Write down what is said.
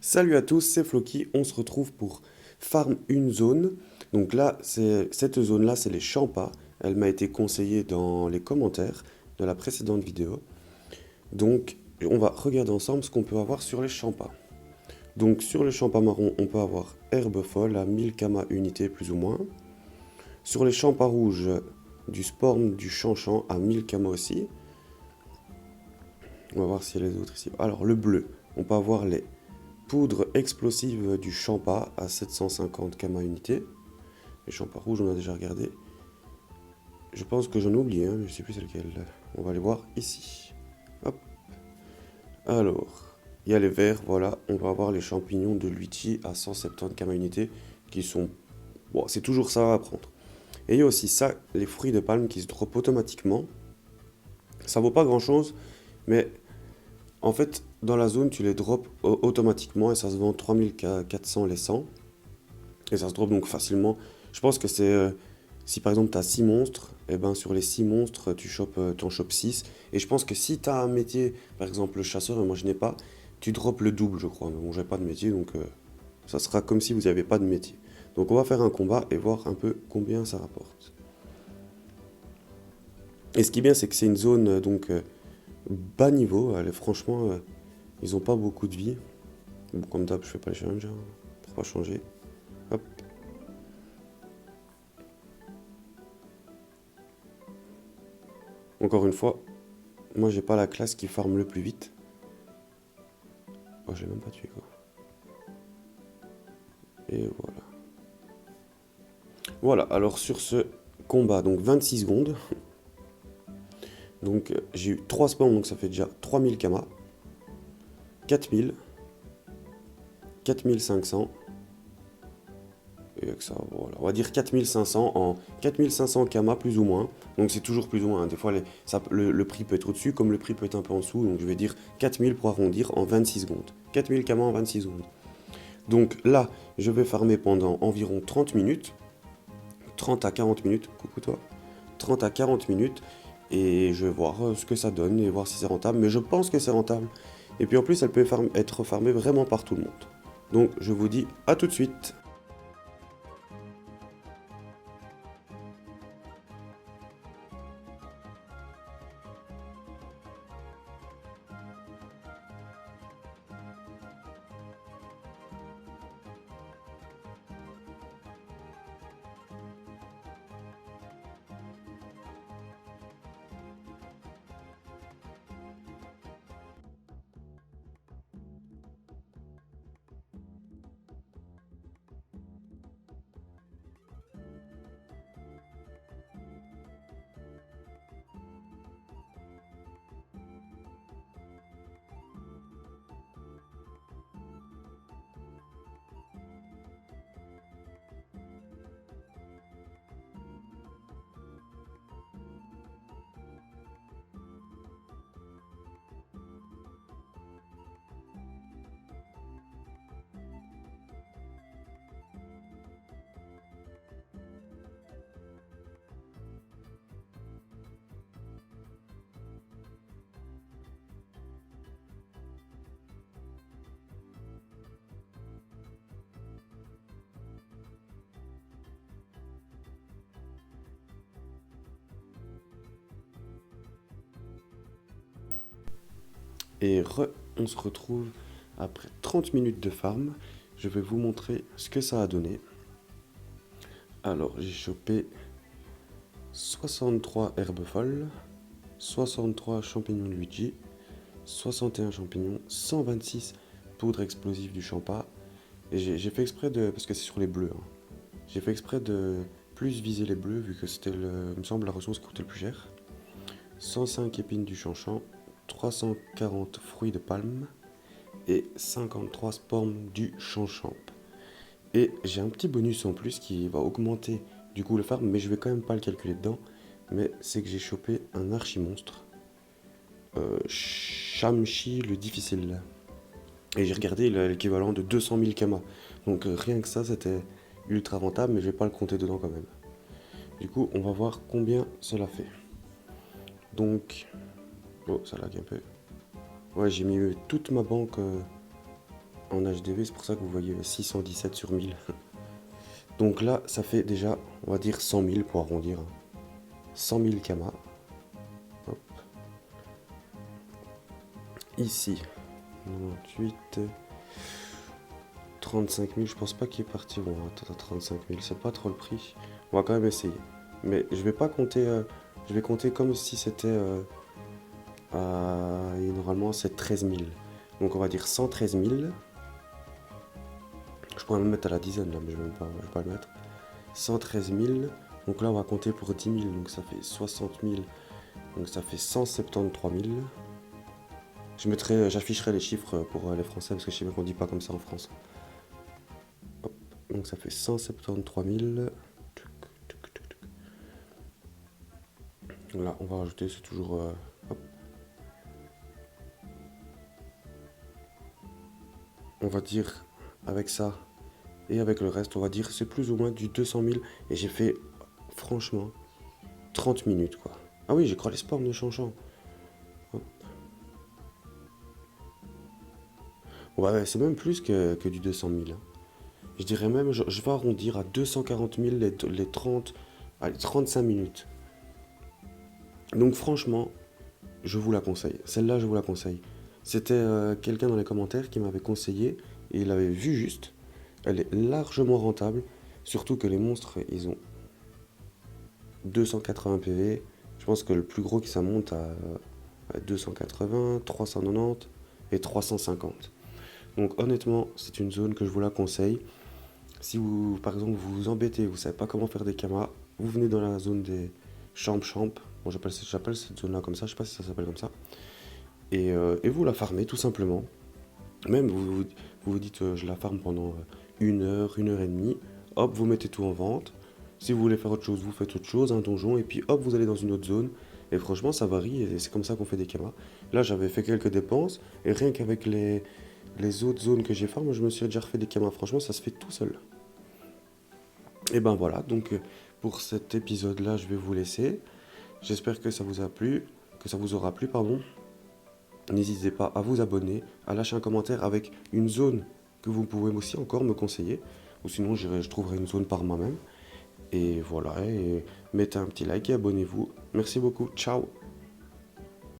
Salut à tous, c'est Floki, on se retrouve pour farm une zone. Donc là, cette zone-là, c'est les champas. Elle m'a été conseillée dans les commentaires de la précédente vidéo. Donc on va regarder ensemble ce qu'on peut avoir sur les champas. Donc sur les champas marrons, on peut avoir herbe folle à 1000 kama unité plus ou moins. Sur les champas rouges, du sporm du chanchan à 1000 kama aussi. On va voir s'il y a les autres ici. Alors le bleu, on peut avoir les poudre explosive du champa à 750 kama unité. Les champas rouges, on a déjà regardé. Je pense que j'en ai oublié, hein, je sais plus c'est lequel. On va les voir ici. Hop. Alors, il y a les verts, voilà. On va avoir les champignons de Luigi à 170 kama unité qui sont... Bon, c'est toujours ça à prendre. Et il y a aussi ça, les fruits de palme qui se drop automatiquement. Ça vaut pas grand chose, mais en fait, dans la zone, tu les drops automatiquement et ça se vend 3400 les 100. Et ça se drop donc facilement. Je pense que c'est... si par exemple tu as 6 monstres, et ben sur les 6 monstres, t'en chopes 6. Et je pense que si tu as un métier, par exemple le chasseur, et moi je n'ai pas, tu drops le double, je crois. Mais bon, j'ai pas de métier, donc ça sera comme si vous n'avez pas de métier. Donc on va faire un combat et voir un peu combien ça rapporte. Et ce qui est bien, c'est que c'est une zone bas niveau. Franchement, ils ont pas beaucoup de vie. Bon, comme d'hab, je fais pas les challenges, hein, pour pas changer. Hop. Encore une fois, moi j'ai pas la classe qui farme le plus vite. Oh, j'ai même pas tué quoi. Et voilà. Voilà, alors sur ce combat, donc 26 secondes. Donc j'ai eu 3 spawns, donc ça fait déjà 3000 kama. 4000. 4500. Et avec ça, voilà. On va dire 4500 en 4500 kama plus ou moins. Donc c'est toujours plus ou moins, hein. Des fois le prix peut être au-dessus, comme le prix peut être un peu en dessous. Donc je vais dire 4000 pour arrondir en 26 secondes. 4000 kama en 26 secondes. Donc là, je vais farmer pendant environ 30 minutes. 30 à 40 minutes, coucou toi. 30 à 40 minutes. Et je vais voir ce que ça donne et voir si c'est rentable. Mais je pense que c'est rentable. Et puis en plus, elle peut être farmée vraiment par tout le monde. Donc je vous dis à tout de suite. Et on se retrouve après 30 minutes de farm. Je vais vous montrer ce que ça a donné. Alors, j'ai chopé 63 herbes folles, 63 champignons de Luigi, 61 champignons, 126 poudres explosives du champa. Et j'ai fait exprès de... parce que c'est sur les bleus, hein. J'ai fait exprès de plus viser les bleus vu que c'était, il me semble, la ressource qui coûtait le plus cher. 105 épines du chanchan, 340 fruits de palme et 53 sporms du chanchamp. Et j'ai un petit bonus en plus qui va augmenter du coup le farm, mais je vais quand même pas le calculer dedans. Mais c'est que j'ai chopé un archi-monstre. Shamshi le difficile. Et j'ai regardé, il a l'équivalent de 200 000 kamas. Donc rien que ça, c'était ultra rentable, mais je vais pas le compter dedans quand même. Du coup, on va voir combien cela fait. Donc... Oh, ça lag un peu. Ouais, j'ai mis toute ma banque en HDV, c'est pour ça que vous voyez 617 sur 1000. Donc là, ça fait déjà, on va dire 100 000 pour arrondir. 100 000 kamas. Hop. Ici, 98, 35 000, je pense pas qu'ils partiront à 35 000, c'est pas trop le prix. On va quand même essayer. Mais je vais pas compter, je vais compter comme si c'était, et normalement c'est 13 000. Donc on va dire 113 000. Je pourrais me mettre à la dizaine là, mais je vais pas le mettre. 113 000. Donc là on va compter pour 10 000, donc ça fait 60 000. Donc ça fait 173 000. J'afficherai les chiffres pour les Français parce que je sais bien qu'on dit pas comme ça en France. Hop. Donc ça fait 173 000. Là on va rajouter, c'est toujours... hop. On va dire avec ça et avec le reste, on va dire c'est plus ou moins du 200 000. Et j'ai fait franchement 30 minutes quoi. Ah oui, j'ai croisé les spams de changeant. Ouais, c'est même plus que du 200 000. Hein. Je dirais même, je vais arrondir à 240 000 les 30, allez, 35 minutes. Donc franchement, je vous la conseille. Celle-là, je vous la conseille. C'était quelqu'un dans les commentaires qui m'avait conseillé et il avait vu juste. Elle est largement rentable. Surtout que les monstres, ils ont 280 PV. Je pense que le plus gros qui ça monte à 280, 390 et 350. Donc honnêtement, c'est une zone que je vous la conseille. Si vous, par exemple, vous vous embêtez, vous savez pas comment faire des kamas, vous venez dans la zone des champs. Bon, j'appelle cette zone-là comme ça, je sais pas si ça s'appelle comme ça. Et vous la farmez tout simplement. Même vous dites, je la farme pendant 1 heure et demie. Hop, vous mettez tout en vente. Si vous voulez faire autre chose, vous faites autre chose, un donjon, et puis hop, vous allez dans une autre zone. Et franchement, ça varie, et c'est comme ça qu'on fait des kamas. Là, j'avais fait quelques dépenses, et rien qu'avec les autres zones que j'ai farm, je me suis déjà refait des kamas. Franchement, ça se fait tout seul. Et ben voilà, donc pour cet épisode-là, je vais vous laisser. J'espère que ça vous a plu, que ça vous aura plu, pardon. N'hésitez pas à vous abonner, à lâcher un commentaire avec une zone que vous pouvez aussi encore me conseiller. Ou sinon, je trouverai une zone par moi-même. Et voilà, et mettez un petit like et abonnez-vous. Merci beaucoup, ciao!